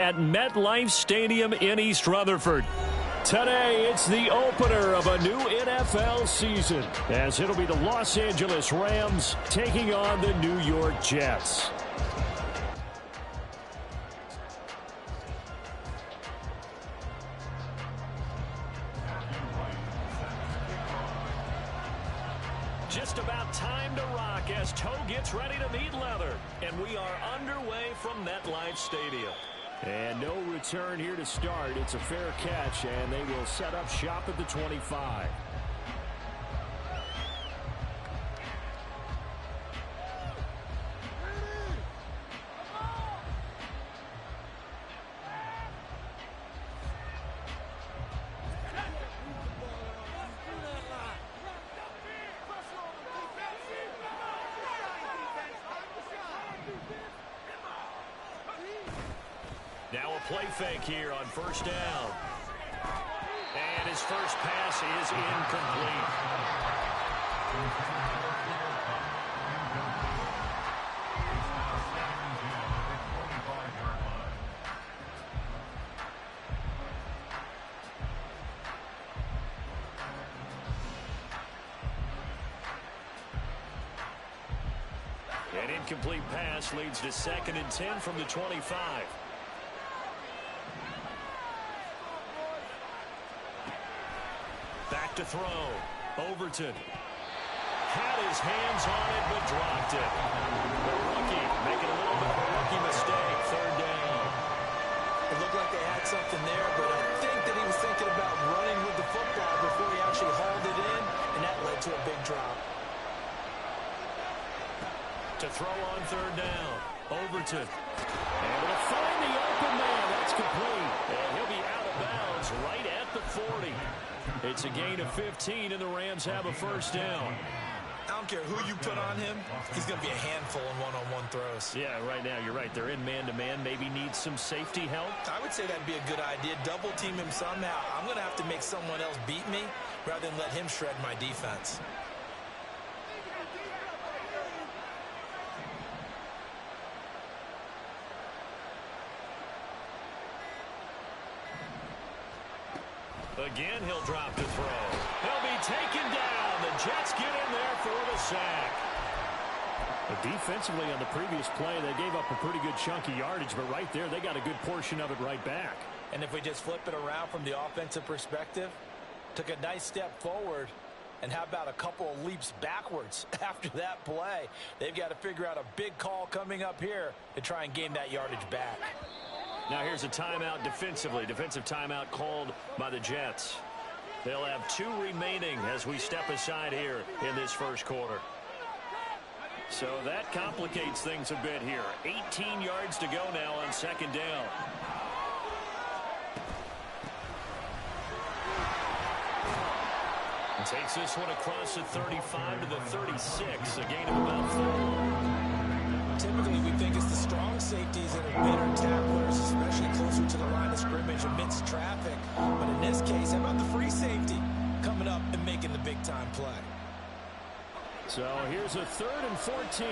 At MetLife Stadium in East Rutherford. Today, it's the opener of a new NFL season, as it'll be the Los Angeles Rams taking on the New York Jets. Just about time to rock as Toe gets ready to meet leather. And we are underway from MetLife Stadium. And no return here to start. It's a fair catch, and they will set up shop at the 25. Now a play fake here on first down. And his first pass is incomplete. An incomplete pass leads to 2nd and 10 from the 25. Back to throw. Overton had his hands on it, but dropped it. The rookie making a little bit of a rookie mistake. 3rd down. It looked like they had something there, but I think that he was thinking about running with the football before he actually hauled it in, and that led to a big drop. To throw on 3rd down. Overton able to find the open man. That's complete. And he'll be out of bounds right at the 40. It's a gain of 15, and the Rams have a first down. I don't care who you put on him. He's going to be a handful in one-on-one throws. Yeah, right now, you're right. They're in man-to-man. Maybe needs some safety help. I would say that'd be a good idea. Double team him somehow. I'm going to have to make someone else beat me rather than let him shred my defense. Again, he'll drop to throw. He'll be taken down. The Jets get in there for the sack. But defensively on the previous play, they gave up a pretty good chunk of yardage, but right there, they got a good portion of it right back. And if we just flip it around from the offensive perspective, took a nice step forward, and how about a couple of leaps backwards after that play? They've got to figure out a big call coming up here to try and gain that yardage back. Now here's a timeout defensively. Defensive timeout called by the Jets. They'll have 2 remaining as we step aside here in this first quarter. So that complicates things a bit here. 18 yards to go now on 2nd down. And takes this one across the 35 to the 36. A gain of about 4. Typically, we think it's the strong safeties that are better tacklers, especially closer to the line of scrimmage amidst traffic. But in this case, how about the free safety coming up and making the big-time play? So here's a 3rd and 14.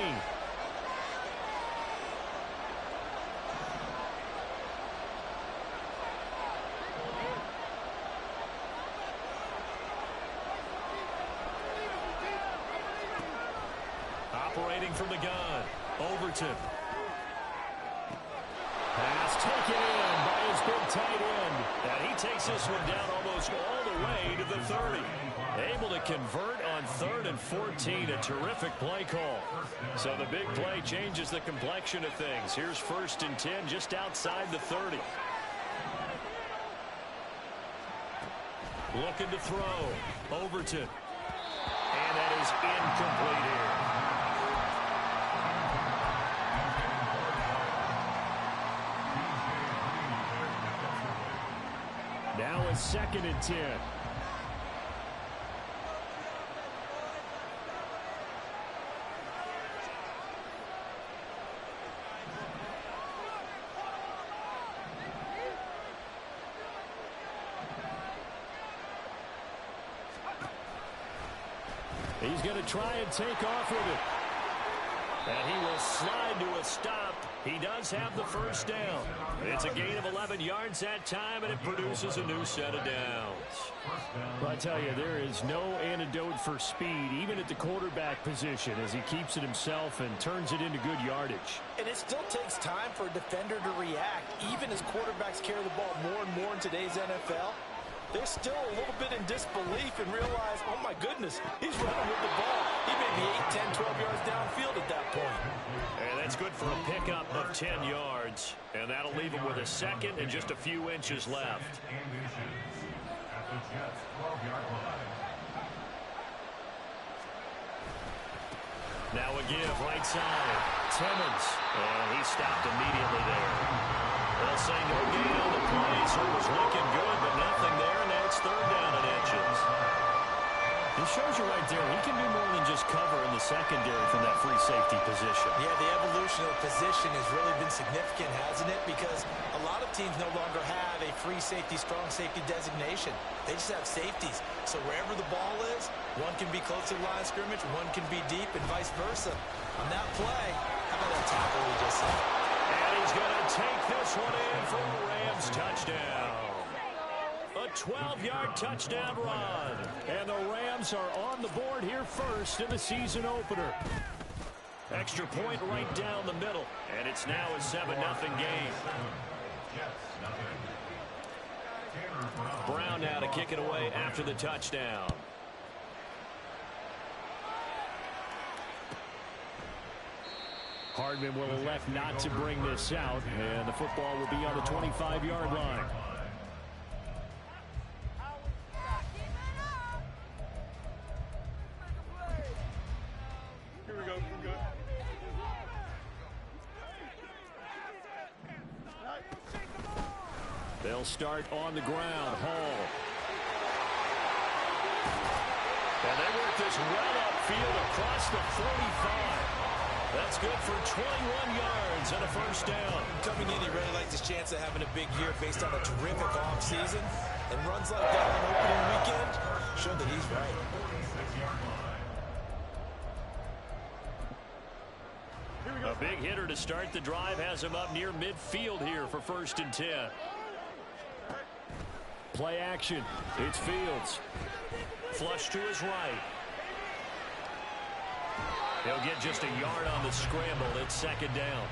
Operating from the gun. Overton. Pass taken in by his big tight end. And he takes this one down almost all the way to the 30. Able to convert on 3rd and 14. A terrific play call. So the big play changes the complexion of things. Here's 1st and 10 just outside the 30. Looking to throw. Overton. And that is incomplete here. Now a 2nd and 10. He's going to try and take off with it. And he will slide to a stop He does have the first down. It's a gain of 11 yards that time, and it produces a new set of downs. Well, I tell you, there is no antidote for speed, even at the quarterback position, as he keeps it himself and turns it into good yardage. And it still takes time for a defender to react, even as quarterbacks carry the ball more and more in today's NFL. They're still a little bit in disbelief and realize, oh my goodness, he's running with the ball. He may be 8, 10, 12 yards downfield at that point. And that's good for a pickup of 10 yards. And that'll leave him with a second and just a few inches left. Now a give right side. Timmons. And he stopped immediately there. They'll say no gain on the play, so it was looking good, but nothing there, and now it's third down and inches. This shows you right there, he can do more than just cover in the secondary from that free safety position. Yeah, the evolution of the position has really been significant, hasn't it? Because a lot of teams no longer have a free safety, strong safety designation. They just have safeties. So wherever the ball is, one can be close to the line of scrimmage, one can be deep, and vice versa. On that play, how about that tackle we just saw? And he's going to take this one in for a Rams touchdown. A 12-yard touchdown run. And the Rams are on the board here first in the season opener. Extra point right down the middle. And it's now a 7-0 game. Brown now to kick it away after the touchdown. Hardman will elect not to bring this out, and the football will be on the 25-yard line. Here we go. They'll start on the ground. Hall. And they work this well upfield across the 45. That's good for 21 yards and a first down. Coming in, he really likes his chance of having a big year based on a terrific offseason. And runs like that on opening weekend show that he's right. A big hitter to start the drive has him up near midfield here for 1st and 10. Play action. It's Fields. Flush to his right. He'll get just a yard on the scramble. It's 2nd down.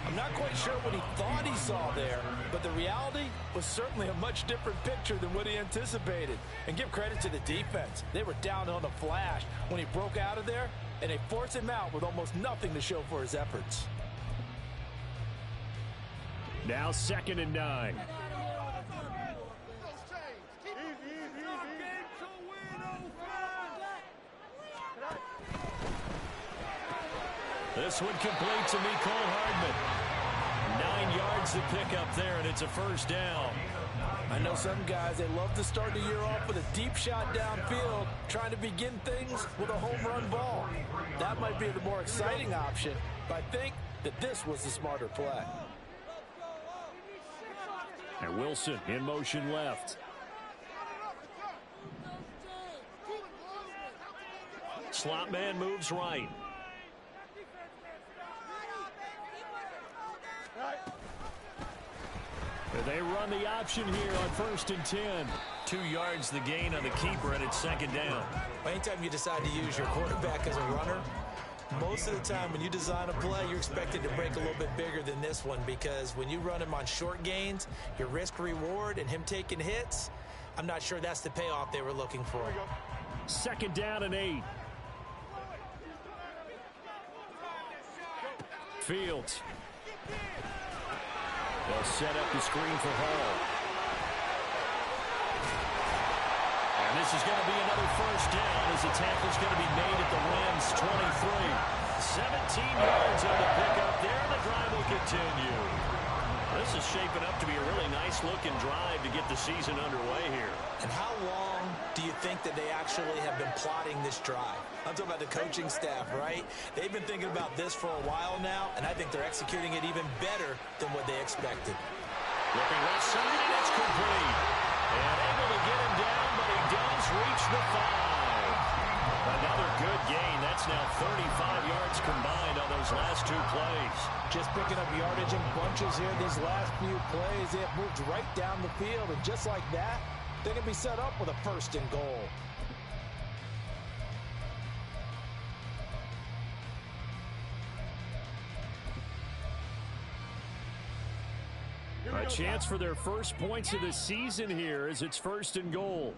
I'm not quite sure what he thought he saw there, but the reality was certainly a much different picture than what he anticipated. And give credit to the defense. They were down on the flash when he broke out of there, and they forced him out with almost nothing to show for his efforts. Now 2nd and 9. This one complete to Mecole Hardman. 9 yards to pick up there, and it's a 1st down. I know some guys, they love to start the year off with a deep shot downfield, trying to begin things with a home run ball. That might be the more exciting option, but I think that this was the smarter play. And Wilson in motion left. Slot man moves right. They run the option here on 1st and 10. 2 yards the gain on the keeper, and it's 2nd down. Anytime you decide to use your quarterback as a runner, most of the time when you design a play, you're expected to break a little bit bigger than this one, because when you run him on short gains, your risk reward and him taking hits, I'm not sure that's the payoff they were looking for. 2nd down and 8. Fields. They'll set up the screen for Hall. And this is going to be another 1st down as the tackle's going to be made at the Rams 23. 17 yards on the pickup there. The drive will continue. This is shaping up to be a really nice-looking drive to get the season underway here. And how long do you think that they actually have been plotting this drive? I'm talking about the coaching staff, right? They've been thinking about this for a while now, and I think they're executing it even better than what they expected. Looking left side, and it's complete. And able to get him down, but he does reach the 5. Another good gain. That's now 35 yards combined on those last two plays. Just picking up yardage in bunches here these last few plays. They have moved right down the field, and just like that, they can be set up with a 1st and goal. A chance for their first points of the season here as it's 1st and goal.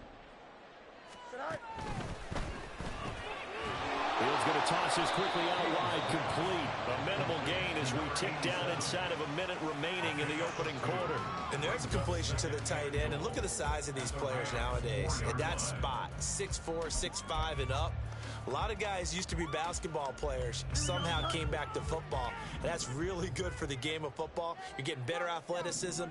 Field's going to toss this quickly out wide, complete. A minimal gain as we tick down inside of a minute remaining in the opening quarter. And there's a completion to the tight end. And look at the size of these players nowadays. At that spot, 6'4", 6'5", and up. A lot of guys used to be basketball players, somehow came back to football. And that's really good for the game of football. You're getting better athleticism,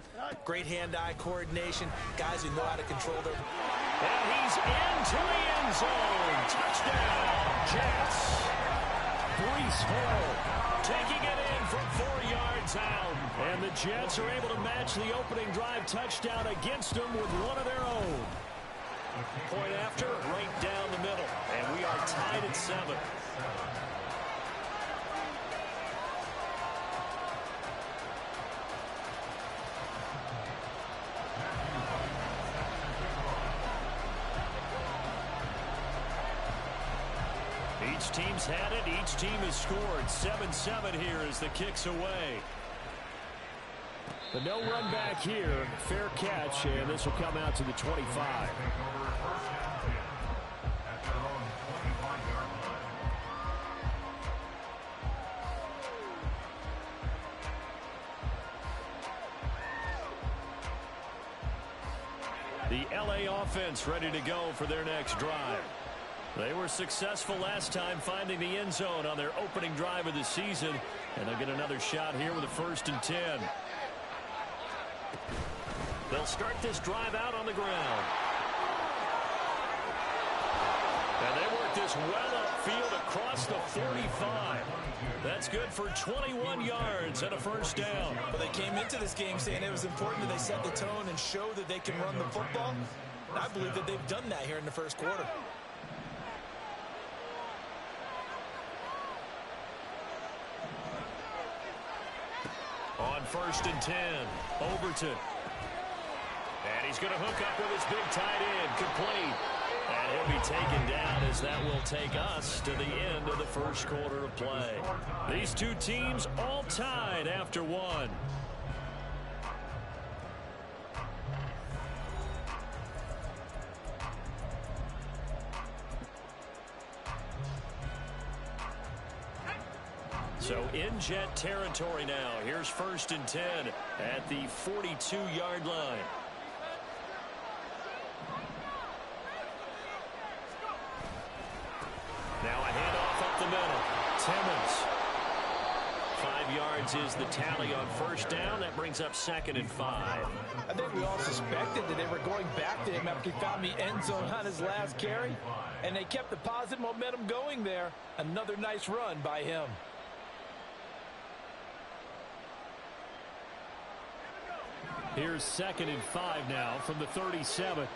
great hand-eye coordination, guys who know how to control their... And he's into the end zone. Touchdown, Jets. Breece Hall taking it in from 4 yards out. And the Jets are able to match the opening drive touchdown against them with one of their own. Point after, right down the middle. And we are tied at 7. Each team's had it. Each team has scored. 7-7 here as the kick's away. But no run back here. Fair catch, and this will come out to the 25. The LA offense ready to go for their next drive. They were successful last time finding the end zone on their opening drive of the season, and they'll get another shot here with a 1st and 10. They'll start this drive out on the ground. And they work this well upfield across the 45. That's good for 21 yards and a 1st down. Well, they came into this game saying it was important that they set the tone and show that they can run the football. And I believe that they've done that here in the 1st quarter. On 1st and 10, Overton. And he's going to hook up with his big tight end, complete. And he'll be taken down as that will take us to the end of the 1st quarter of play. These two teams all tied after 1. So in Jet territory now. Here's 1st and 10 at the 42-yard line. Now a handoff up the middle. Timmons. 5 yards is the tally on 1st down. That brings up 2nd and 5. I think we all suspected that they were going back to him after he found the end zone on his last carry. And they kept the positive momentum going there. Another nice run by him. Here's 2nd and 5 now from the 37.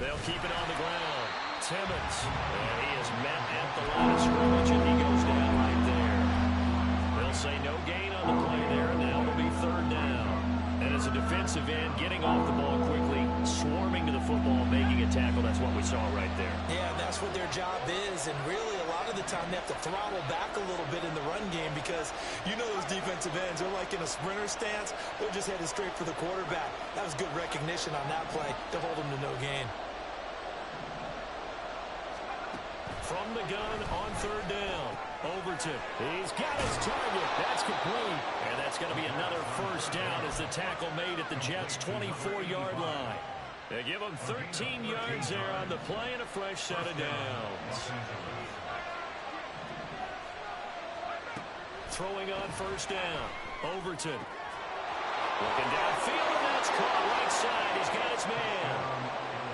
They'll keep it on the ground. Timmons. And he is met at the line of scrimmage, and he goes down right there. They'll say no gain on the play there, and now it'll be 3rd down. And as a defensive end, getting off the ball quickly, swarming to the football, making a tackle, that's what we saw right there. Yeah, that's what their job is, and really a lot of the time they have to throttle back a little bit in the run game because you know those defensive ends, they're like in a sprinter stance. They're just headed straight for the quarterback. That was good recognition on that play to hold them to no gain. From the gun on 3rd down, Overton. He's got his target. That's complete. And that's going to be another 1st down as the tackle made at the Jets' 24-yard line. They give them 13 yards there on the play and a fresh set of downs. Throwing on 1st down, Overton. Looking downfield, and that's caught right side. He's got his man.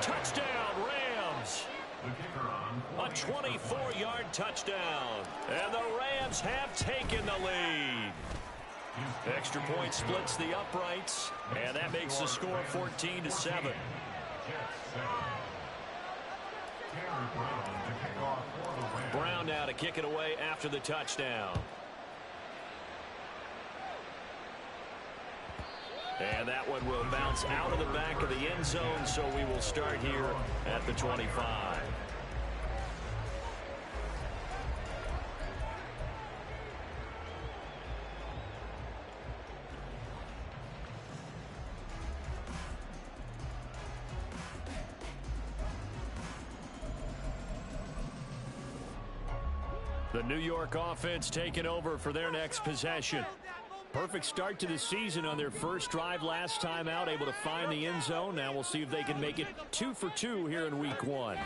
Touchdown, Rams. A 24-yard touchdown. And the Rams have taken the lead. Extra point splits the uprights, and that makes the score 14-7. Brown now to kick it away after the touchdown. And that one will bounce out of the back of the end zone, so we will start here at the 25. The New York offense taking over for their next possession. Perfect start to the season on their first drive last time out, able to find the end zone. Now we'll see if they can make it 2 for 2 here in week 1.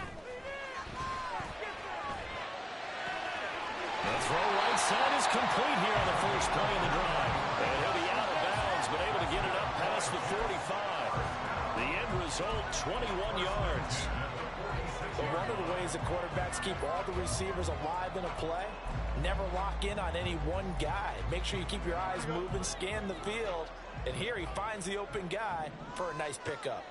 The throw right side is complete here on the first play of the drive. And he'll be out of bounds, but able to get it up past the 45. The end result, 21 yards. But one of the ways that quarterbacks keep all the receivers alive in a play, never lock in on any one guy. Make sure you keep your eyes moving, scan the field. And here he finds the open guy for a nice pickup.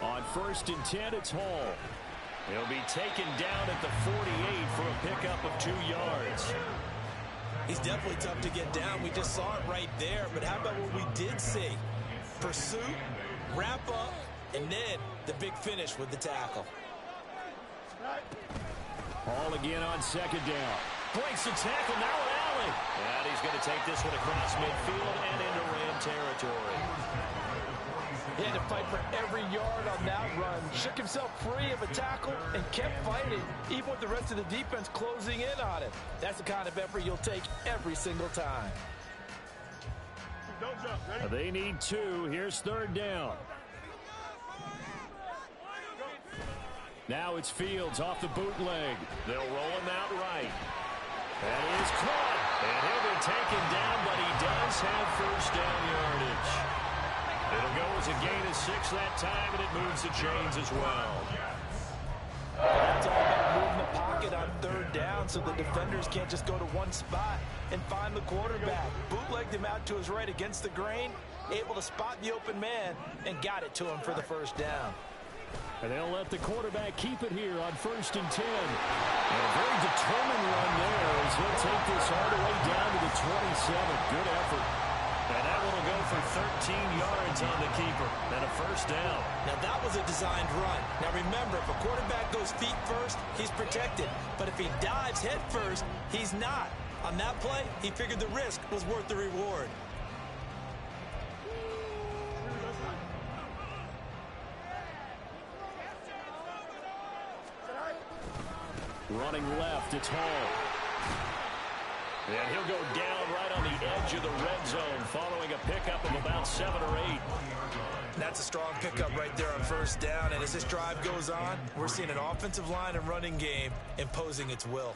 On 1st and 10, it's Hall. He'll be taken down at the 48 for a pickup of 2 yards. He's definitely tough to get down. We just saw it right there. But how about what we did see? Pursuit, wrap up, and then the big finish with the tackle. Hall again on 2nd down. Breaks the tackle, now an alley. And he's going to take this one across midfield and into Ram territory. He had to fight for every yard on that run. Shook himself free of a tackle and kept fighting, even with the rest of the defense closing in on him. That's the kind of effort you'll take every single time. They need 2. Here's 3rd down. Now it's Fields off the bootleg. They'll roll him out right. That is caught. And he'll be taken down, but he does have first down yardage. It'll go as a gain of 6 that time, and it moves the chains as well. That's all about moving the pocket on 3rd down so the defenders can't just go to one spot and find the quarterback. Bootlegged him out to his right against the grain, able to spot the open man, and got it to him for the first down. And they'll let the quarterback keep it here on 1st and 10. And a very determined run there as he'll take this all the way down to the 27. Good effort. And that one will go for 13 yards on the keeper and a first down. Now that was a designed run. Now remember, if a quarterback goes feet first, he's protected. But if he dives head first, he's not. On that play, he figured the risk was worth the reward. Running left, it's Hall. And he'll go down right on the edge of the red zone following a pickup of about 7 or 8. That's a strong pickup right there on first down. And as this drive goes on, we're seeing an offensive line and running game imposing its will.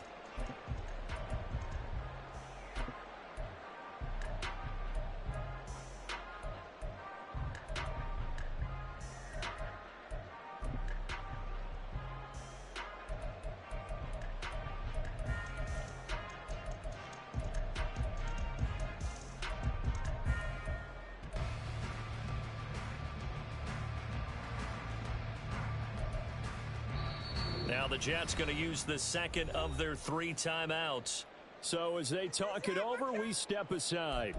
Now the Jets going to use the second of their 3 timeouts. So as they talk it over, we step aside.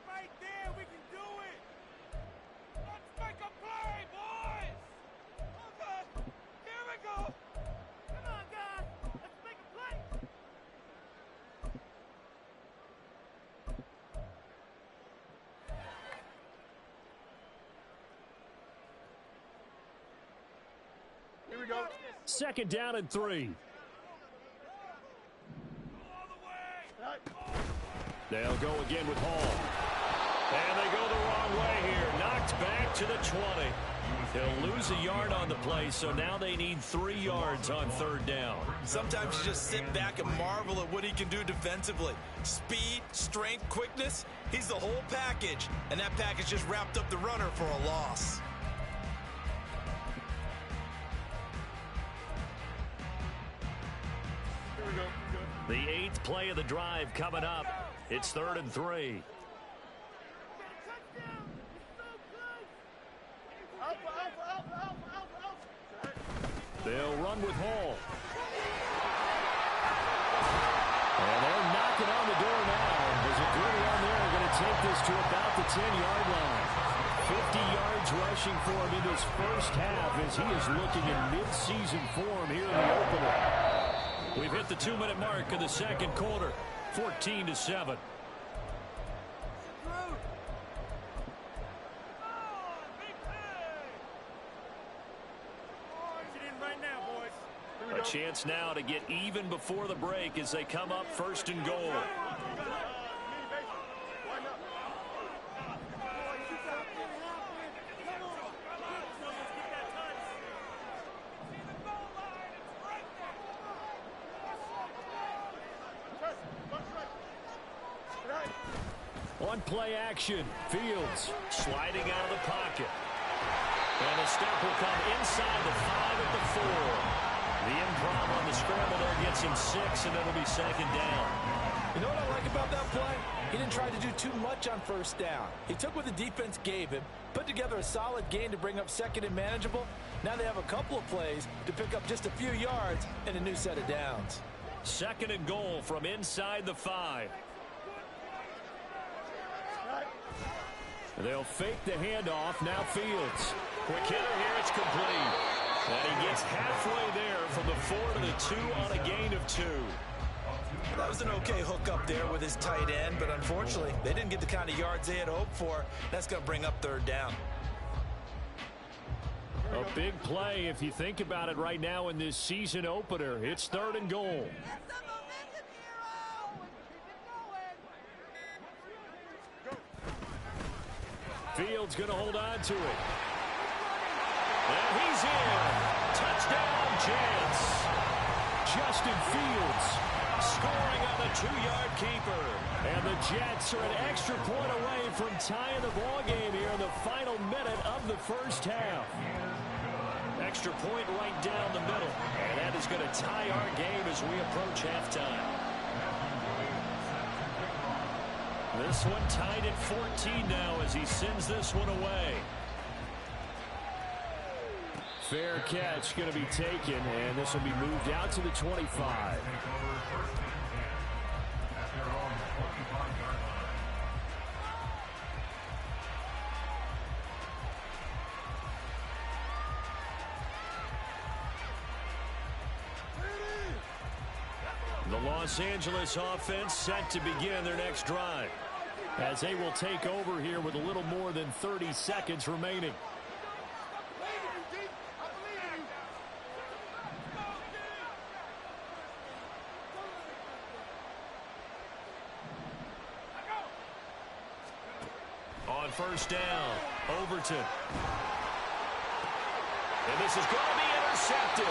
Right there, we can do it. Let's make a play, boys. Okay, here we go. Come on, guys. Let's make a play. Here we go. 2nd down and 3. All the way. They'll go again with Hall. And they go the wrong way here. Knocked back to the 20. He'll lose a yard on the play, so now they need 3 yards on 3rd down. Sometimes you just sit back and marvel at what he can do defensively. Speed, strength, quickness, he's the whole package. And that package just wrapped up the runner for a loss. The 8th play of the drive coming up. It's 3rd and 3. They'll run with Hall. And they're knocking on the door now. There's a good run there. Going to take this to about the 10-yard line. 50 yards rushing for him in this first half as he is looking in mid-season form here in the opener. We've hit the 2-minute mark of the second quarter. 14-7. A chance now to get even before the break as they come up 1st and goal. On play action, Fields sliding out of the pocket. And a step will come inside the 5 at the 4. The improv on the scramble there gets him 6, and it'll be 2nd down. You know what I like about that play? He didn't try to do too much on 1st down. He took what the defense gave him, put together a solid gain to bring up 2nd and manageable. Now they have a couple of plays to pick up just a few yards and a new set of downs. 2nd and goal from inside the 5. They'll fake the handoff. Now Fields. Quick hitter here. It's complete. And he gets halfway there from the 4 to the 2 on a gain of 2. That was an okay hook up there with his tight end, but unfortunately, they didn't get the kind of yards they had hoped for. That's going to bring up 3rd down. A big play if you think about it right now in this season opener. It's 3rd and goal. Fields going to hold on to it. And he's in. Touchdown, Jets. Justin Fields scoring on the 2-yard keeper. And the Jets are an extra point away from tying the ball game here in the final minute of the first half. Extra point right down the middle. And that is going to tie our game as we approach halftime. This one tied at 14 now as he sends this one away. Fair catch going to be taken, and this will be moved out to the 25. The Los Angeles offense set to begin their next drive as they will take over here with a little more than 30 seconds remaining. On 1st down, Overton. And this is going to be intercepted.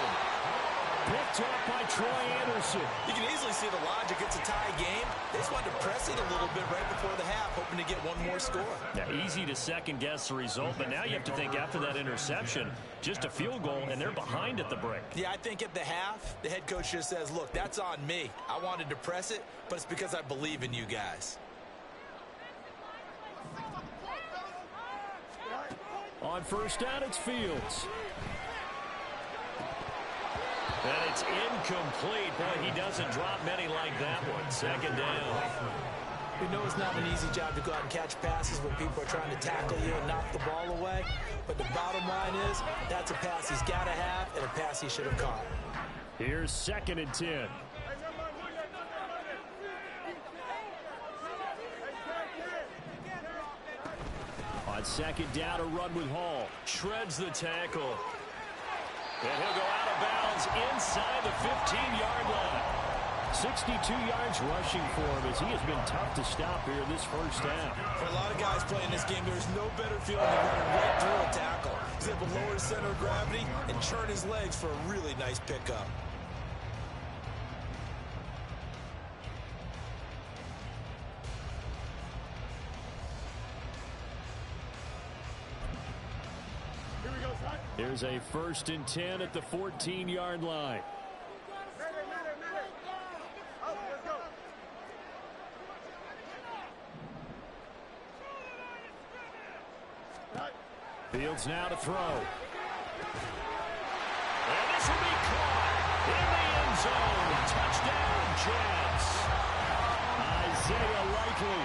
Picked up by Troy Anderson. You can easily see the logic. It's a tie game. They just wanted to press it a little bit right before the half, hoping to get one more score. Yeah, easy to second-guess the result, but now you have to think after that interception, just a field goal, and they're behind at the break. Yeah, I think at the half, the head coach just says, look, that's on me. I wanted to press it, but it's because I believe in you guys. On 1st down, it's Fields. And it's incomplete. Boy, he doesn't drop many like that one. 2nd down. We know it's not an easy job to go out and catch passes when people are trying to tackle you and knock the ball away. But the bottom line is, that's a pass he's got to have and a pass he should have caught. Here's 2nd and 10. On 2nd down, a run with Hall. Shreds the tackle. And he'll go out of bounds inside the 15-yard line. 62 yards rushing for him as he has been tough to stop here in this first half. For a lot of guys playing this game, there's no better feeling than running right through a tackle. He's able to lower his center of gravity and churn his legs for a really nice pickup. Here's a 1st and 10 at the 14-yard line. Fields now to throw. And this will be caught in the end zone. Touchdown, Jets. Isaiah Likely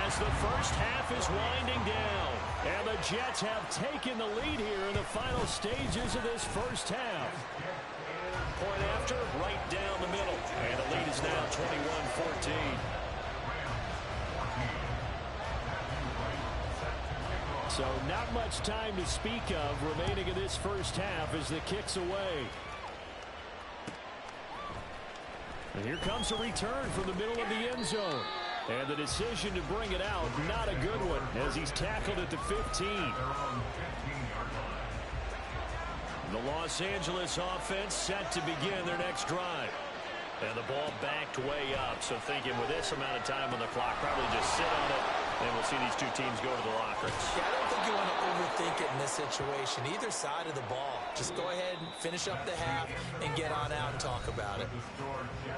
as the first half is winding down. And the Jets have taken the lead here in the final stages of this first half. Point after, right down the middle. And the lead is now 21-14. So not much time to speak of remaining in this first half as the kick's away. And here comes a return from the middle of the end zone. And the decision to bring it out, not a good one, as he's tackled at the 15. The Los Angeles offense set to begin their next drive. And the ball backed way up. So thinking with this amount of time on the clock, probably just sit on it. And we'll see these two teams go to the lockers. Yeah, I don't think you want to overthink it in this situation. Either side of the ball. Just go ahead and finish up the half and get on out and talk about it.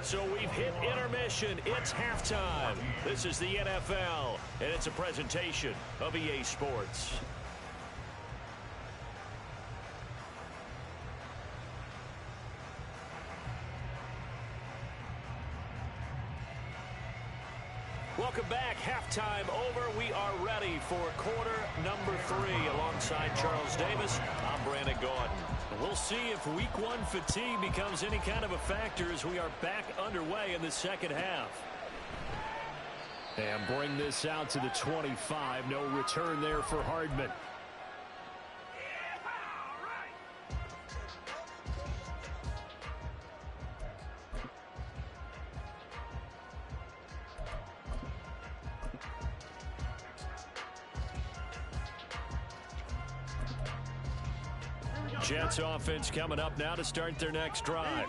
So we've hit intermission. It's halftime. This is the NFL, and it's a presentation of EA Sports. Welcome back. Halftime over. We are ready for quarter number 3. Alongside Charles Davis, I'm Brandon Gaudin. We'll see if week 1 fatigue becomes any kind of a factor as we are back underway in the second half. And bring this out to the 25. No return there for Hardman. Jets offense coming up now to start their next drive.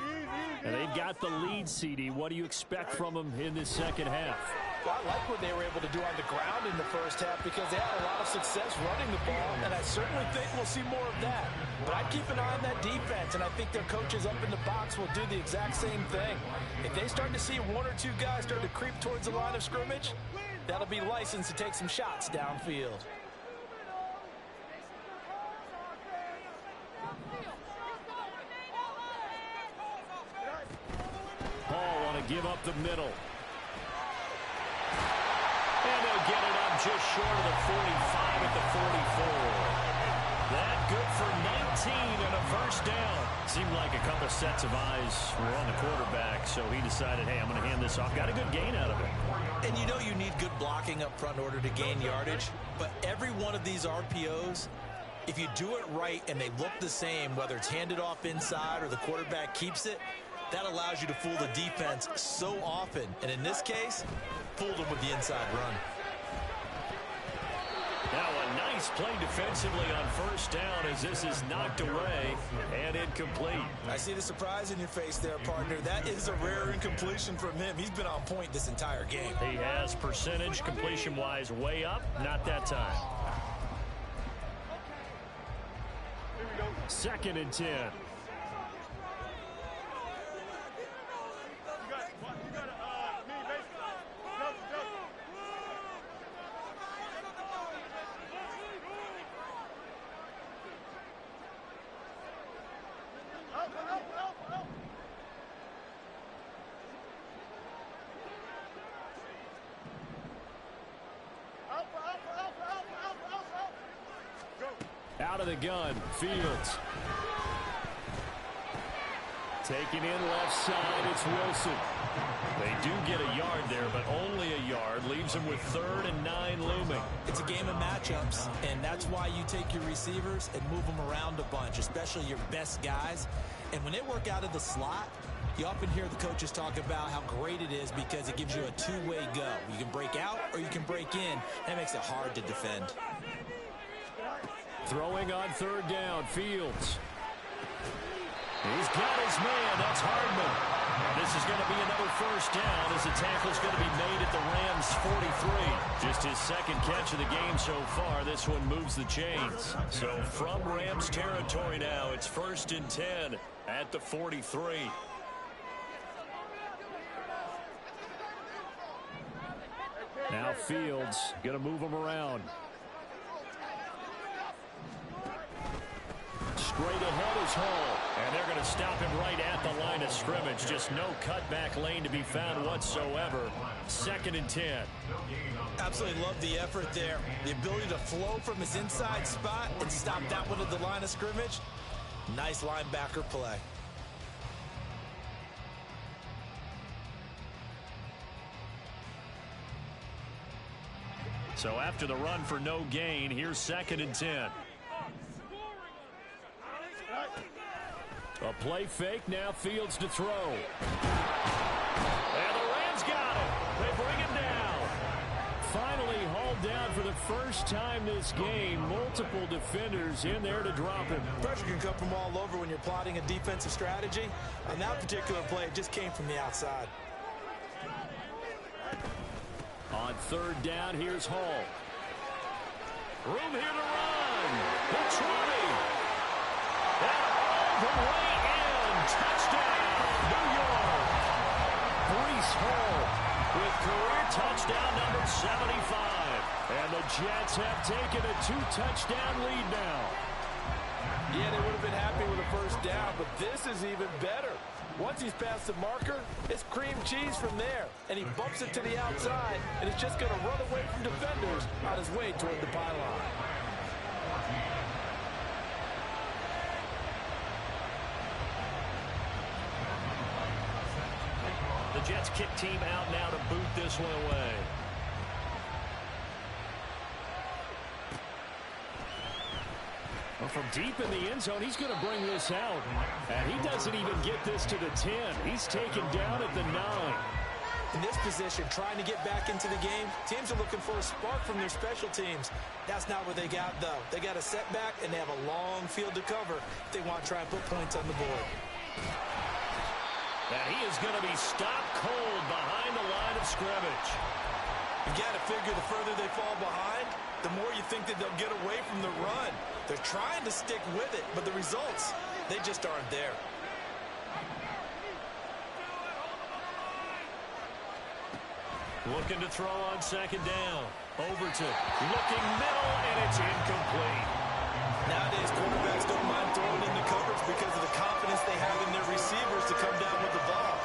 And they've got the lead, CD. What do you expect from them in this second half? Well, I like what they were able to do on the ground in the first half because they had a lot of success running the ball, and I certainly think we'll see more of that. But I'd keep an eye on that defense, and I think their coaches up in the box will do the exact same thing. If they start to see 1 or 2 guys start to creep towards the line of scrimmage, that'll be licensed to take some shots downfield. Give up the middle. And they'll get it up just short of the 45 at the 44. That good for 19 and a first down. Seemed like a couple sets of eyes were on the quarterback, so he decided, hey, I'm going to hand this off. Got a good gain out of it. And you know you need good blocking up front in order to gain yardage, but every one of these RPOs, if you do it right and they look the same, whether it's handed off inside or the quarterback keeps it, that allows you to fool the defense so often. And in this case, fooled them with the inside run. Now a nice play defensively on first down as this is knocked away and incomplete. I see the surprise in your face there, partner. That is a rare incompletion from him. He's been on point this entire game. He has percentage completion-wise way up. Not that time. 2nd and 10. Out of the gun, Fields. Taking in left side, it's Wilson. They do get a yard there, but only a yard. Leaves them with 3rd and 9 looming. It's a game of matchups, and that's why you take your receivers and move them around a bunch, especially your best guys. And when they work out of the slot, You often hear the coaches talk about how great it is because it gives you a two-way go. You can break out or you can break in. That makes it hard to defend. Throwing on third down, Fields. He's got his man. That's Hardman. This is going to be another first down as the tackle's going to be made at the Rams' 43. Just his second catch of the game so far. This one moves the chains. So from Rams territory now, it's 1st and 10 at the 43. Now Fields going to move him around. Straight ahead is Hall. And they're going to stop him right at the line of scrimmage. Just no cutback lane to be found whatsoever. 2nd and 10. Absolutely love the effort there. The ability to flow from his inside spot and stop that one at the line of scrimmage. Nice linebacker play. So after the run for no gain, here's 2nd and 10. A play fake, now Fields to throw. And the Rams got it. They bring him down. Finally hauled down for the first time this game. Multiple defenders in there to drop him. Pressure can come from all over when you're plotting a defensive strategy. On that particular play, it just came from the outside. On third down, here's Hall. Room here to run. The 20. And all the way in. Touchdown, New York. Breece Hall with career touchdown number 75. And the Jets have taken a 2-touchdown lead now. Yeah, they would have been happy with a first down, but this is even better. Once he's past the marker, it's cream cheese from there. And he bumps it to the outside, and it's just going to run away from defenders on his way toward the pylon. The Jets kick team out now to boot this one away. Well, from deep in the end zone, he's going to bring this out. And he doesn't even get this to the 10. He's taken down at the 9. In this position, trying to get back into the game, teams are looking for a spark from their special teams. That's not what they got, though. They got a setback, and they have a long field to cover if they want to try and put points on the board. And he is going to be stopped cold behind the line of scrimmage. You got to figure the further they fall behind, the more you think that they'll get away from the run. They're trying to stick with it, but the results, they just aren't there. Looking to throw on second down. Overton looking middle, and it's incomplete. Nowadays, quarterbacks don't mind throwing into coverage because of the confidence they have in their receivers to come down with the ball.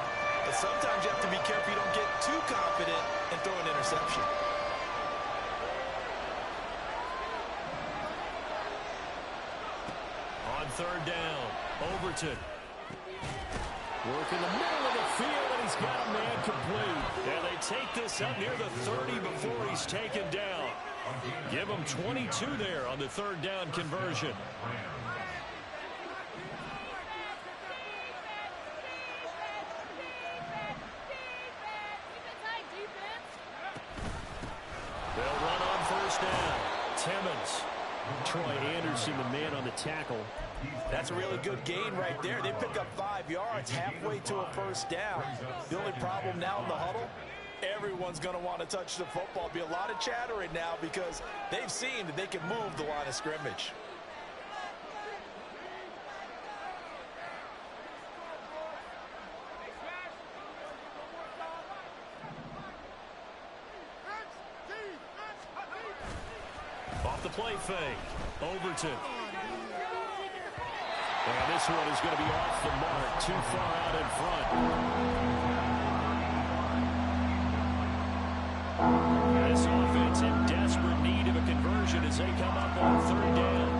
But sometimes you have to be careful you don't get too confident and throw an interception. On third down, Overton. Work in the middle of the field, and he's got a man complete. And they take this up near the 30 before he's taken down. Give him 22 there on the third down conversion. They'll run on first down. Timmons. Troy Anderson, the man on the tackle. That's a really good gain right there. They pick up 5 yards halfway to a first down. The only problem now in the huddle, everyone's going to want to touch the football. Be a lot of chattering now because they've seen that they can move the line of scrimmage. Off the play fake. Overton. And this one is going to be off the mark. Too far out in front. This offense in desperate need of a conversion as they come up on third down.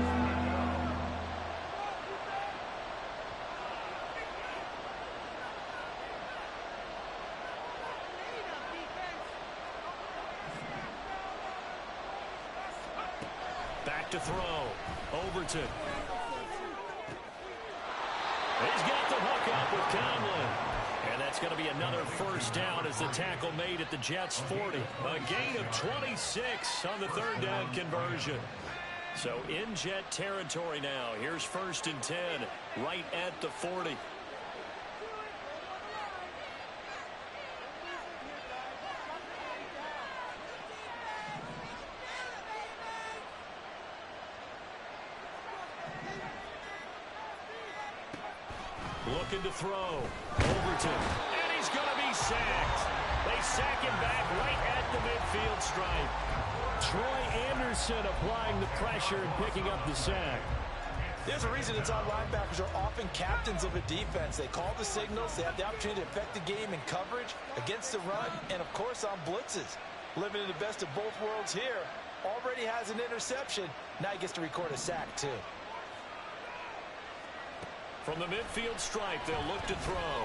Back to throw. Overton. He's got the hook up with Conley. that's going to be another first down as the tackle made at the Jets' 40. A gain of 26 on the third down conversion. So in Jet territory now. Here's 1st and 10 right at the 40. Looking to throw. Overton. And he's going to be sacked. They sack him back right at the midfield stripe. Troy Anderson applying the pressure and picking up the sack. There's a reason inside linebackers are often captains of a defense. They call the signals. They have the opportunity to affect the game in coverage, against the run, and, of course, on blitzes. Living in the best of both worlds here. Already has an interception. Now he gets to record a sack, too. From the midfield stripe, they'll look to throw.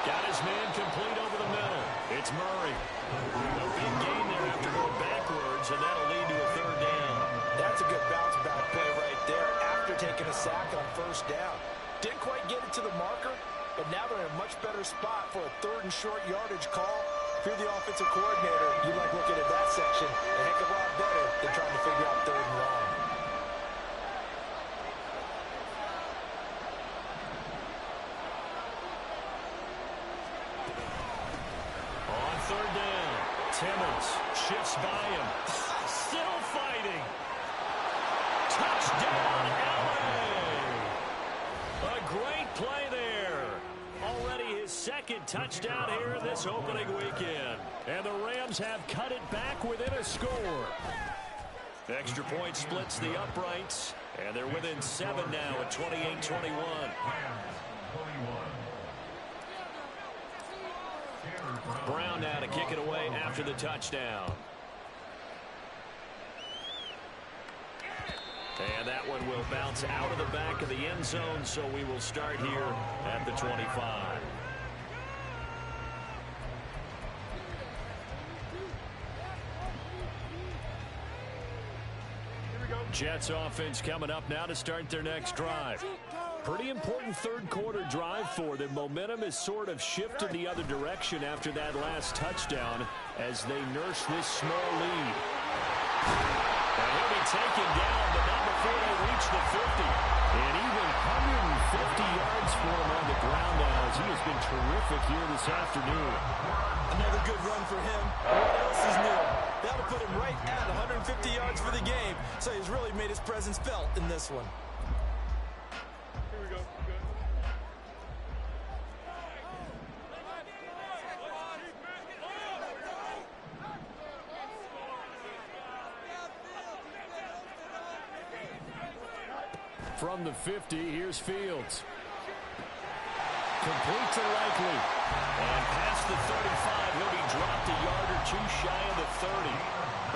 Got his man complete over the middle. It's Murray. No big gain there after going backwards, and that'll lead to a third down. That's a good bounce back play right there after taking a sack on first down. Didn't quite get it to the marker, but now they're in a much better spot for a 3rd and short yardage call. If you're the offensive coordinator, you like looking at that section a heck of a lot better than trying to figure out 3rd and long. On 3rd down, Timmons shifts by him. Still fighting. Touchdown, LA! A great play there. Already his 2nd touchdown here this opening weekend. And the Rams have cut it back within a score. Extra point splits the uprights, and they're within 7 now at 28-21. Brown now to kick it away after the touchdown. And that one will bounce out of the back of the end zone, so we will start here at the 25. Jets offense coming up now to start their next drive. Pretty important 3rd quarter drive for them. Momentum has sort of shifted the other direction after that last touchdown as they nurse this small lead. And he'll be taken down, but not before they reach the 50. And even 150 yards for him on the ground now as he has been terrific here this afternoon. Another good run for him. What else is new? That'll put him right at 150 yards for the game. So he's really made his presence felt in this one. Here we go. From the 50, here's Fields. Complete to Likely. And past the 35, he'll be dropped a yard or two shy of the 30.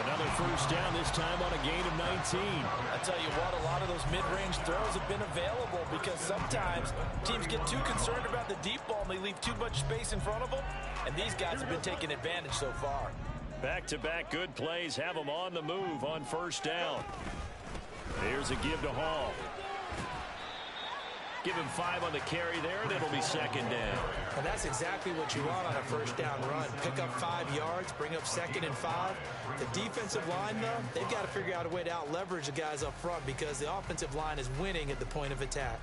Another first down, this time on a gain of 19. I tell you what, a lot of those mid-range throws have been available because sometimes teams get too concerned about the deep ball and they leave too much space in front of them. And these guys have been taking advantage so far. Back-to-back good plays have them on the move on first down. Here's a give to Hall. Give him 5 on the carry there, and it'll be 2nd down. And that's exactly what you want on a first down run. Pick up 5 yards, bring up 2nd and 5. The defensive line, though, they've got to figure out a way to out-leverage the guys up front because the offensive line is winning at the point of attack.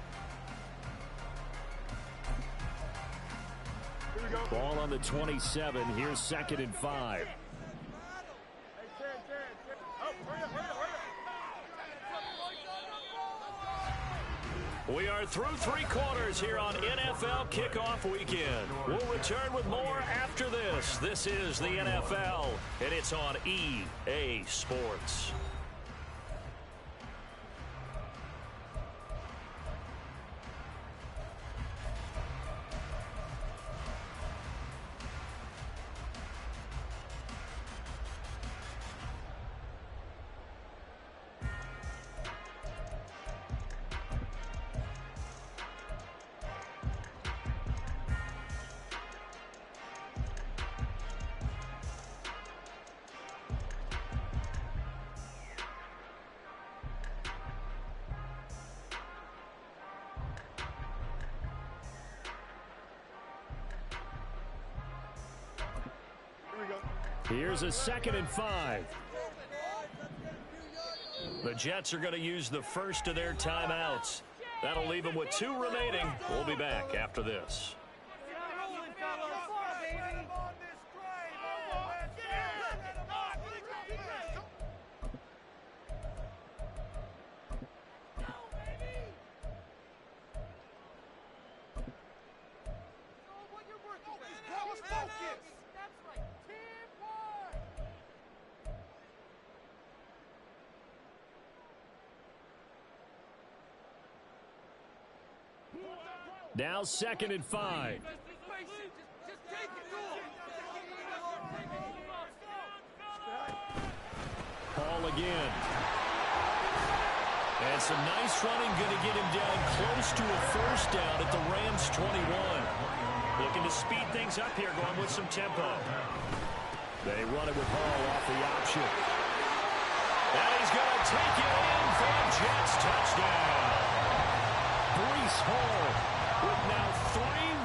Ball on the 27. Here's 2nd and 5. We are through 3 quarters here on NFL Kickoff Weekend. We'll return with more after this. This is the NFL, and it's on EA Sports. Here's a 2nd and 5. The Jets are going to use the first of their timeouts. That'll leave them with 2 remaining. We'll be back after this. Now 2nd and 5. Paul again. And some nice running, going to get him down close to a first down at the Rams 21. Looking to speed things up here, going with some tempo. They run it with Hall off the option. And he's going to take it in for a Jets touchdown. Breece Hall with now 3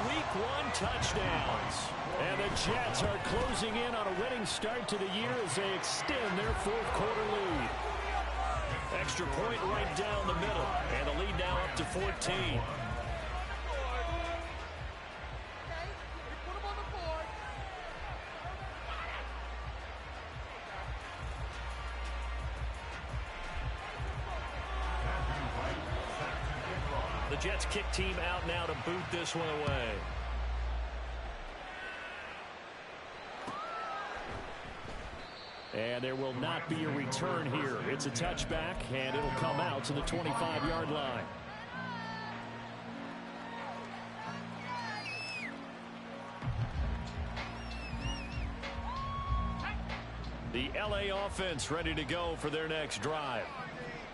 Week 1 touchdowns. And the Jets are closing in on a winning start to the year as they extend their 4th quarter lead. Extra point right down the middle. And the lead now up to 14. The Jets kick team out now to boot this one away. And there will not be a return here. It's a touchback, and it'll come out to the 25-yard line. The LA offense ready to go for their next drive.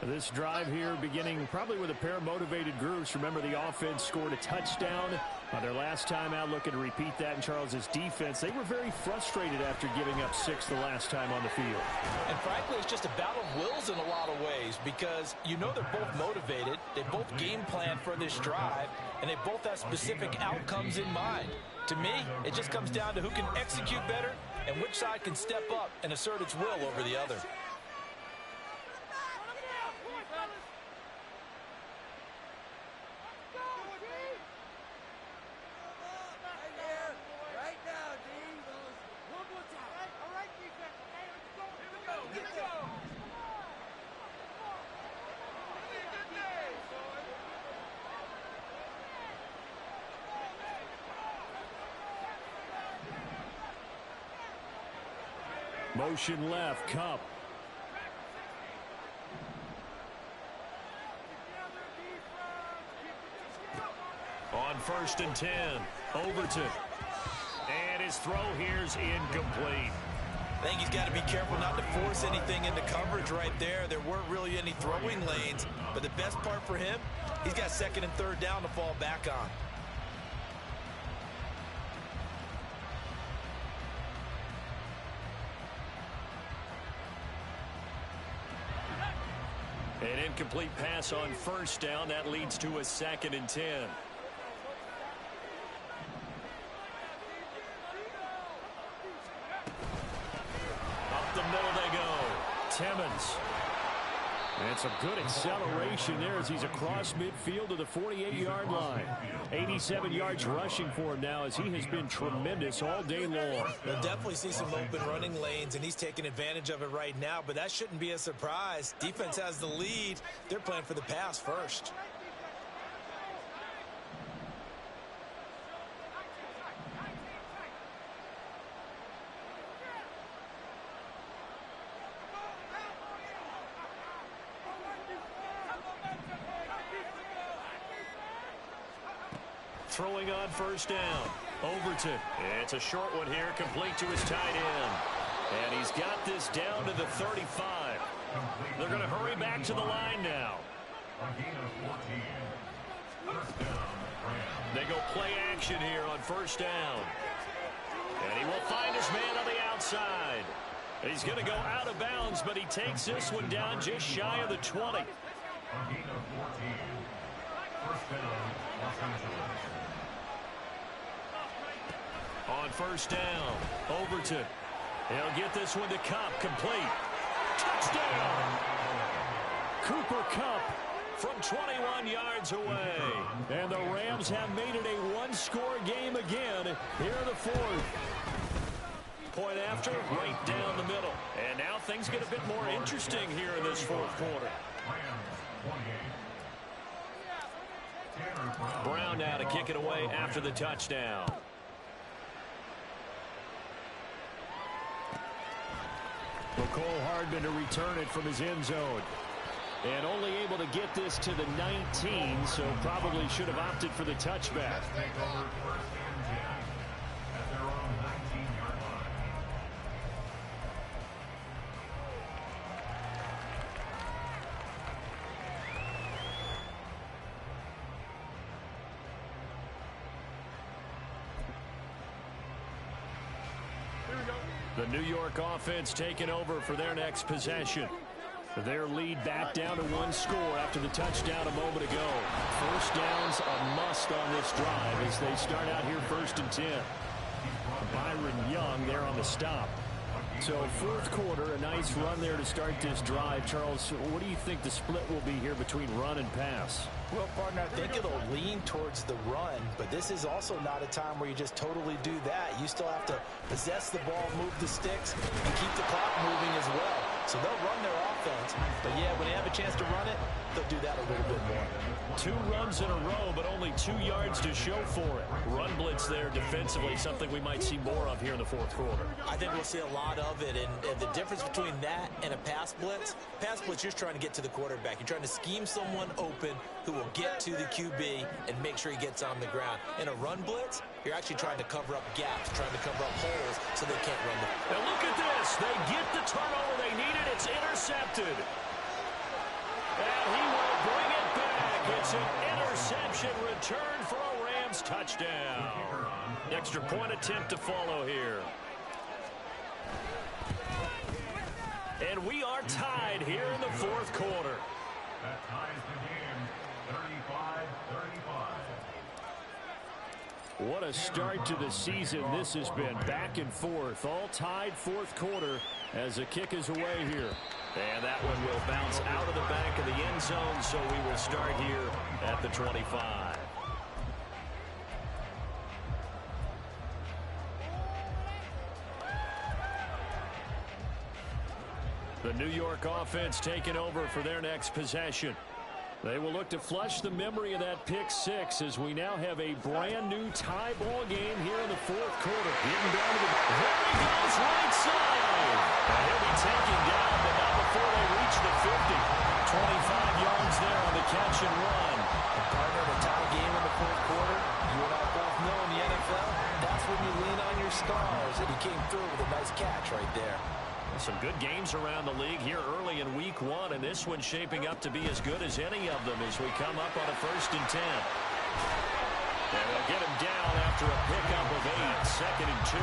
This drive here beginning probably with a pair of motivated groups. Remember, the offense scored a touchdown on their last time out. Looking to repeat that in Charles's defense. They were very frustrated after giving up 6 the last time on the field. And frankly, it's just a battle of wills in a lot of ways because you know they're both motivated. They both game plan for this drive, and they both have specific outcomes in mind. To me, it just comes down to who can execute better and which side can step up and assert its will over the other. Motion left, Kupp. On 1st and 10, Overton. And his throw here's incomplete. I think he's got to be careful not to force anything into coverage right there. There weren't really any throwing lanes, but the best part for him, he's got 2nd and 3rd down to fall back on. An incomplete pass on 1st down. That leads to a 2nd and 10. Up the middle they go. Timmons. And some good acceleration there as he's across midfield to the 48-yard line. 87 yards rushing for him now as he has been tremendous all day long. We'll definitely see some open running lanes, and he's taking advantage of it right now, but that shouldn't be a surprise. Defense has the lead. They're playing for the pass first. Throwing on 1st down. Overton. It's a short one here, complete to his tight end. And he's got this down to the 35. They're going to hurry back to the line now. They go play action here on 1st down. And he will find his man on the outside. He's going to go out of bounds, but he takes this one down just shy of the 20. On 1st down, Overton. He'll get this one to Kupp, complete. Touchdown! Cooper Kupp from 21 yards away. And the Rams have made it a one-score game again here in the fourth. Point after, right down the middle. And now things get a bit more interesting here in this fourth quarter. Brown now to kick it away after the touchdown. Mecole Hardman to return it from his end zone. And only able to get this to the 19, so probably should have opted for the touchback. The New York offense taking over for their next possession. Their lead back down to one score after the touchdown a moment ago. First down's a must on this drive as they start out here 1st and 10. Byron Young there on the stop. So fourth quarter, a nice run there to start this drive. Charles, what do you think the split will be here between run and pass? Well, partner, I think it'll lean towards the run, but this is also not a time where you just totally do that. You still have to possess the ball, move the sticks, and keep the clock moving as well. So they'll run their offense, but yeah, when they have a chance to run it, they'll do that a little bit more. 2 runs in a row, but only 2 yards to show for it. Run blitz there defensively, something we might see more of here in the fourth quarter. I think we'll see a lot of it, and the difference between that and a pass blitz, you're just trying to get to the quarterback. You're trying to scheme someone open who will get to the QB and make sure he gets on the ground. In a run blitz, you're actually trying to cover up gaps, trying to cover up holes so they can't run the. Now look at this. They get the turnover they needed. It's intercepted. And he will bring it back. It's an interception return for a Rams touchdown. Extra point attempt to follow here. And we are tied here in the fourth quarter. That ties the game, 35-35. What a start to the season this has been. Back and forth, all tied fourth quarter as the kick is away here. And that one will bounce out of the back of the end zone, so we will start here at the 25. The New York offense taking over for their next possession. They will look to flush the memory of that pick six as we now have a brand new tie ball game here in the fourth quarter. Getting down to the... There he goes, right side. And he'll be taken down, but not before they reach the 50. 25 yards there on the catch and run. And partner, the tie game in the fourth quarter, you and I both know in the NFL, that's when you lean on your stars. And he came through with a nice catch right there. Some good games around the league here early in week one, and this one's shaping up to be as good as any of them as we come up on a 1st and 10. And they'll get him down after a pickup of 8, 2nd and 2. 8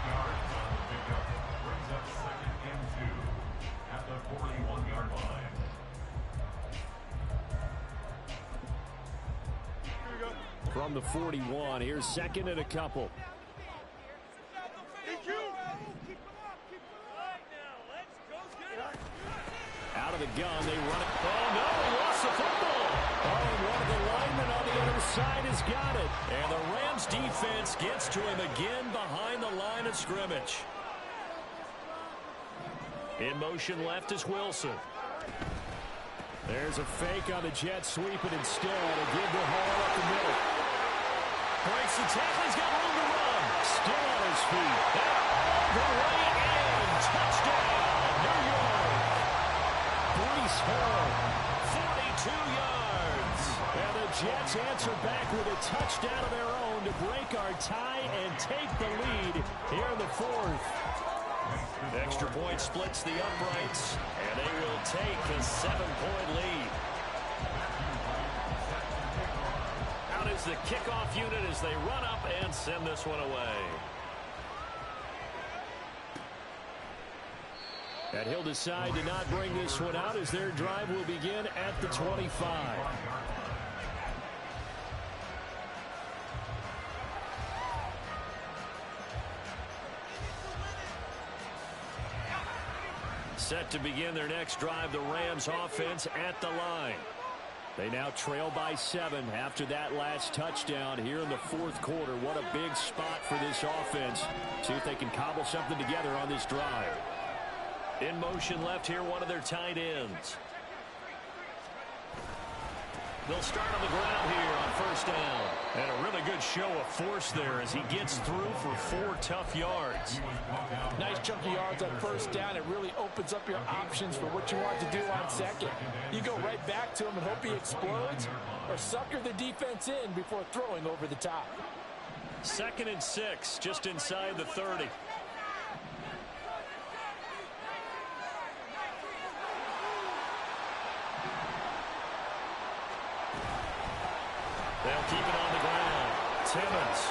yards on the pickup. Brings up 2nd and 2 at the 41-yard line. From the 41, here's 2nd and a couple. Out of the gun, they run it. Oh, no, he lost the football. Oh, and one of the linemen on the other side has got it. And the Rams defense gets to him again behind the line of scrimmage. In motion left is Wilson. There's a fake on the jet sweep, and instead a give to Hall up the middle. Breaks the tackle, he's got room to run. Still on his feet. And all the way in. Touchdown, New York. Breece Hall, 42 yards. And the Jets answer back with a touchdown of their own to break our tie and take the lead here in the fourth. Extra point splits the uprights, and they will take a 7-point lead. Out is the kickoff unit as they run up and send this one away. And he'll decide to not bring this one out as their drive will begin at the 25. Set to begin their next drive, the Rams offense at the line. They now trail by 7 after that last touchdown here in the fourth quarter. What a big spot for this offense. See if they can cobble something together on this drive. In motion left here, one of their tight ends. They'll start on the ground here on first down. And a really good show of force there as he gets through for 4 tough yards. Nice chunk of yards on first down. It really opens up your options for what you want to do on second. You go right back to him and hope he explodes, or sucker the defense in before throwing over the top. 2nd and 6, just inside the 30. They'll keep it on the ground. Timmons.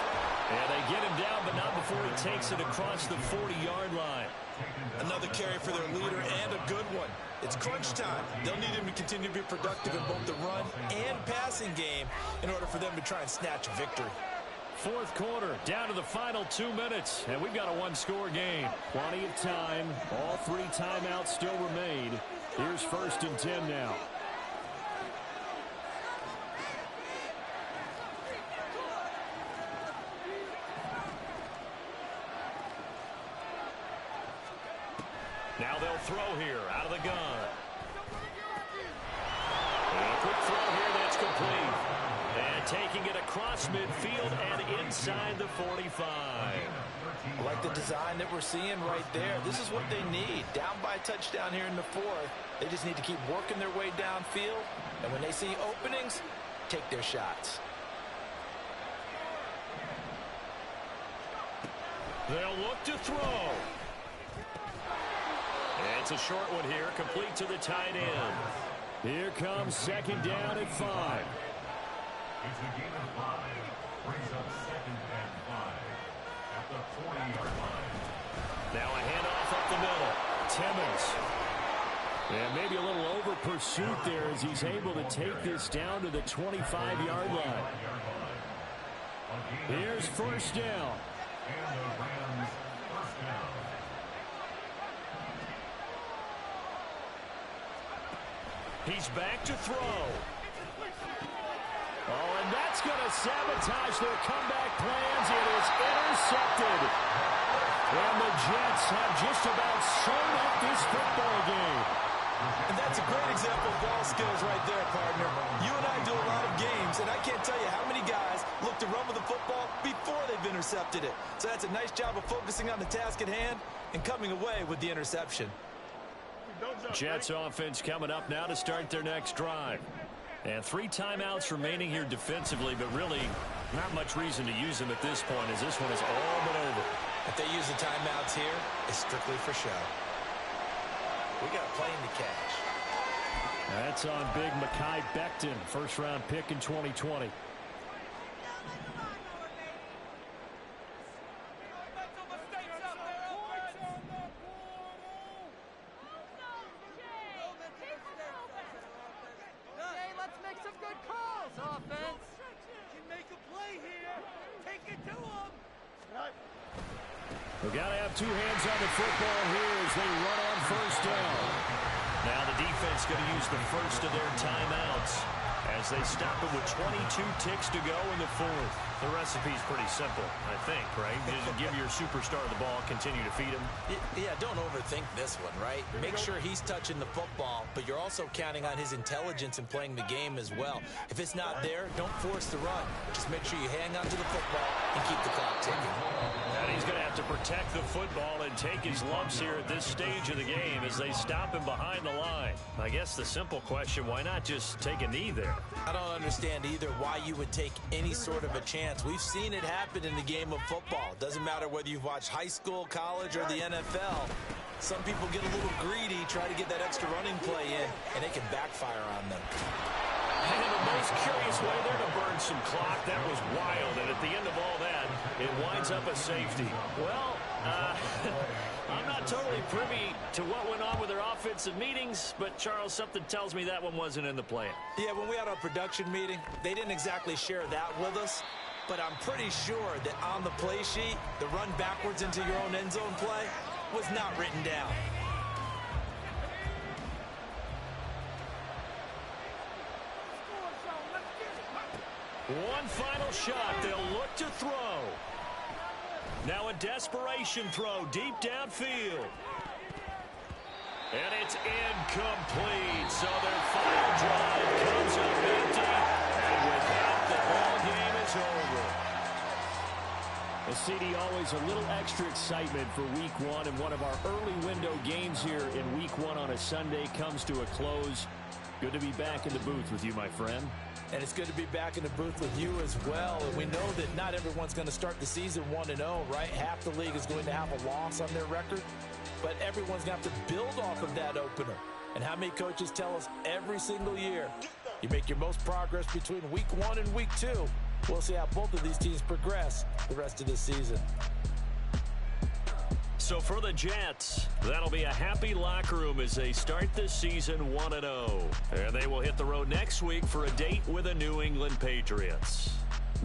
And they get him down, but not before he takes it across the 40-yard line. Another carry for their leader, and a good one. It's crunch time. They'll need him to continue to be productive in both the run and passing game in order for them to try and snatch a victory. Fourth quarter, down to the final 2 minutes, and we've got a one-score game. Plenty of time. All 3 timeouts still remain. Here's 1st and 10 now. Now they'll throw here out of the gun. And a quick throw here that's complete. And taking it across midfield and inside the 45. I like the design that we're seeing right there. This is what they need. Down by a touchdown here in the 4th. They just need to keep working their way downfield. And when they see openings, take their shots. They'll look to throw. It's a short one here, complete to the tight end. Here comes 2nd down at 5. It's a gain of 5. Brings up 2nd and 5 at the 40-yard line. Now a handoff up the middle. Timmons. And maybe a little over pursuit there as he's able to take this down to the 25-yard line. Here's 1st down. And the Rams 1st down. He's back to throw. Oh, and that's going to sabotage their comeback plans. It is intercepted. And the Jets have just about sewn up this football game. And that's a great example of ball skills right there, partner. You and I do a lot of games, and I can't tell you how many guys look to run with the football before they've intercepted it. So that's a nice job of focusing on the task at hand and coming away with the interception. Jets offense coming up now to start their next drive. And 3 timeouts remaining here defensively, but really not much reason to use them at this point as this one is all but over. If they use the timeouts here, it's strictly for show. We got a plane to catch. That's on big Mekhi Becton, first-round pick in 2020. We've got to have 2 hands on the football here as they run on 1st down. Now the defense going to use the first of their timeouts as they stop it with 22 ticks to go in the 4th. The recipe's pretty simple, I think, right? Just give your superstar the ball, continue to feed him. Yeah, don't overthink this one, right? Make sure he's touching the football, but you're also counting on his intelligence in playing the game as well. If it's not there, don't force the run. Just make sure you hang on to the football and keep the clock ticking. And he's going to have to protect the football and take his lumps here at this stage of the game as they stop him behind the line. I guess the simple question, why not just take a knee there? I don't understand either why you would take any sort of a chance. We've seen it happen in the game of football. Doesn't matter whether you've watched high school, college, or the NFL. Some people get a little greedy, try to get that extra running play in, and it can backfire on them. And in the most curious way there to burn some clock. That was wild. And at the end of all that, it winds up a safety. Well, I'm not totally privy to what went on with their offensive meetings, but, Charles, something tells me that one wasn't in the plan. Yeah, when we had our production meeting, they didn't exactly share that with us, but I'm pretty sure that on the play sheet, the run backwards into your own end zone play was not written down. One final shot. They'll look to throw. Now a desperation throw deep downfield. And it's incomplete. So their final drive comes up empty. And with that, the ball game is over. Well, CD, always a little extra excitement for Week 1. And one of our early window games here in Week 1 on a Sunday comes to a close. Good to be back in the booth with you, my friend. And it's good to be back in the booth with you as well. And we know that not everyone's going to start the season 1-0, right? Half the league is going to have a loss on their record. But everyone's going to have to build off of that opener. And how many coaches tell us every single year, you make your most progress between Week 1 and Week 2. We'll see how both of these teams progress the rest of this season. So for the Jets, that'll be a happy locker room as they start this season 1-0. And they will hit the road next week for a date with the New England Patriots.